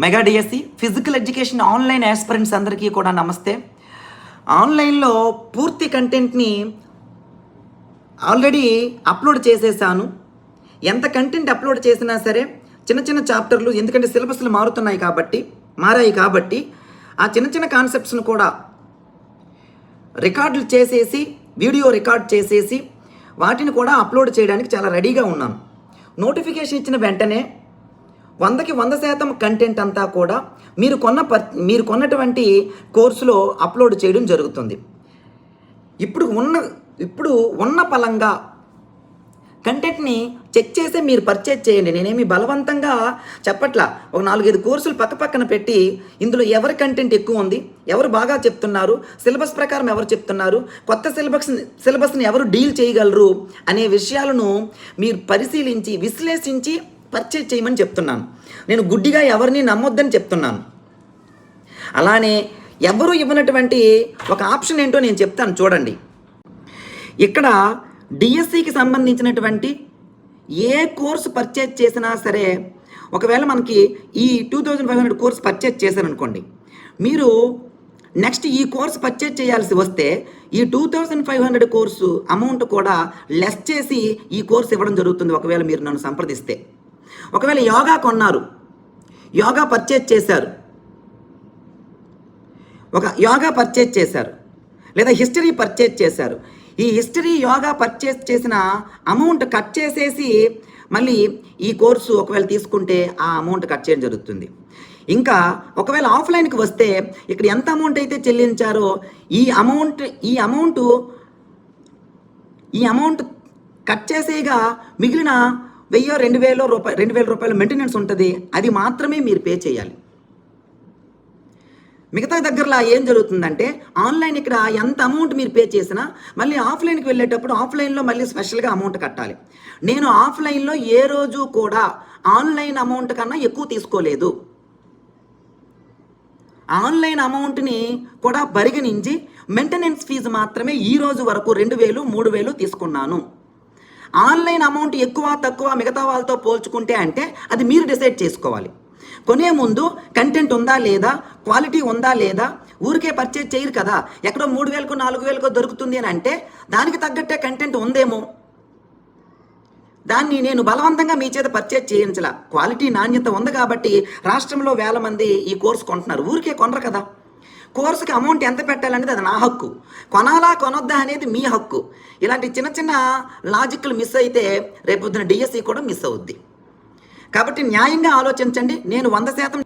Mega DSC physical education online aspirants అందరికీ కూడా నమస్తే. ఆన్లైన్లో పూర్తి కంటెంట్ని ఆల్రెడీ అప్లోడ్ చేసేసాను. ఎంత కంటెంట్ అప్లోడ్ చేసినా సరే చిన్న చిన్న చాప్టర్లు, ఎందుకంటే సిలబస్లు మారాయి కాబట్టి ఆ చిన్న చిన్న కాన్సెప్ట్స్ను కూడా రికార్డులు చేసేసి, వీడియో రికార్డ్ చేసేసి వాటిని కూడా అప్లోడ్ చేయడానికి చాలా రెడీగా ఉన్నాను. నోటిఫికేషన్ ఇచ్చిన వెంటనే 100కి 100% కంటెంట్ అంతా కూడా మీరు కొన్నటువంటి కోర్సులో అప్లోడ్ చేయడం జరుగుతుంది. ఇప్పుడు ఉన్న పలంగా కంటెంట్ని చెక్ చేసి మీరు పర్చేజ్ చేయండి. నేనేమి బలవంతంగా చెప్పట్లా. ఒక 4-5 కోర్సులు పక్కన పెట్టి ఇందులో ఎవరి కంటెంట్ ఎక్కువ ఉంది, ఎవరు బాగా చెప్తున్నారు, సిలబస్ ప్రకారం ఎవరు చెప్తున్నారు, కొత్త సిలబస్ని ఎవరు డీల్ చేయగలరు అనే విషయాలను మీరు పరిశీలించి విశ్లేషించి పర్చేజ్ చేయమని చెప్తున్నాను. నేను గుడ్డిగా ఎవరిని నమ్మొద్దని చెప్తున్నాను. అలానే ఎవరు ఇవ్వనటువంటి ఒక ఆప్షన్ ఏంటో నేను చెప్తాను చూడండి. ఇక్కడ డిఎస్సికి సంబంధించినటువంటి ఏ కోర్సు పర్చేజ్ చేసినా సరే, ఒకవేళ మనకి ఈ 2500 కోర్సు పర్చేజ్ చేశారనుకోండి, మీరు నెక్స్ట్ ఈ కోర్సు పర్చేజ్ చేయాల్సి వస్తే ఈ 2500 కోర్సు అమౌంట్ కూడా లెస్ చేసి ఈ కోర్సు ఇవ్వడం జరుగుతుంది. ఒకవేళ మీరు నన్ను సంప్రదిస్తే, ఒకవేళ యోగా కొన్నారు, యోగా పర్చేజ్ చేశారు, లేదా హిస్టరీ పర్చేజ్ చేశారు, ఈ హిస్టరీ యోగా పర్చేజ్ చేసిన అమౌంట్ కట్ చేసేసి మళ్ళీ ఈ కోర్సు ఒకవేళ తీసుకుంటే ఆ అమౌంట్ కట్ చేయడం జరుగుతుంది. ఇంకా ఒకవేళ ఆఫ్లైన్కి వస్తే ఇక్కడ ఎంత అమౌంట్ అయితే చెల్లించారో ఈ అమౌంట్ కట్ చేసేగా మిగిలిన 1000-2000 రూపాయల మెయింటెనెన్స్ ఉంటుంది. అది మాత్రమే మీరు పే చేయాలి. మిగతా దగ్గరలో ఏం జరుగుతుందంటే, ఆన్లైన్ ఇక్కడ ఎంత అమౌంట్ మీరు పే చేసినా మళ్ళీ ఆఫ్లైన్కి వెళ్ళేటప్పుడు ఆఫ్లైన్లో మళ్ళీ స్పెషల్గా అమౌంట్ కట్టాలి. నేను ఆఫ్లైన్లో ఏ రోజు కూడా ఆన్లైన్ అమౌంట్ కన్నా ఎక్కువ తీసుకోలేదు. ఆన్లైన్ అమౌంట్ని కూడా పరిగణించి మెయింటెనెన్స్ ఫీజు మాత్రమే ఈ రోజు వరకు 2000-3000 తీసుకున్నాను. ఆన్లైన్ అమౌంట్ ఎక్కువ తక్కువ మిగతా వాళ్ళతో పోల్చుకుంటే అంటే అది మీరు డిసైడ్ చేసుకోవాలి. కొనే ముందు కంటెంట్ ఉందా లేదా, క్వాలిటీ ఉందా లేదా, ఊరికే పర్చేజ్ చేయరు కదా. ఎక్కడో 3000-4000 దొరుకుతుంది అని అంటే దానికి తగ్గట్టే కంటెంట్ ఉందేమో. దాన్ని నేను బలవంతంగా మీ చేత పర్చేజ్ చేయించలా. క్వాలిటీ నాణ్యత ఉంది కాబట్టి రాష్ట్రంలో వేల మంది ఈ కోర్సు కొంటున్నారు. ఊరికే కొనరు కదా. కోర్సుకి అమౌంట్ ఎంత పెట్టాలనేది అది నా హక్కు. కొనాలా కొనొద్దా అనేది మీ హక్కు. ఇలాంటి చిన్న చిన్న లాజిక్లు మిస్ అయితే రేపొద్దున డిఎస్సి కూడా మిస్ అవుద్ది. కాబట్టి న్యాయంగా ఆలోచించండి. నేను 100%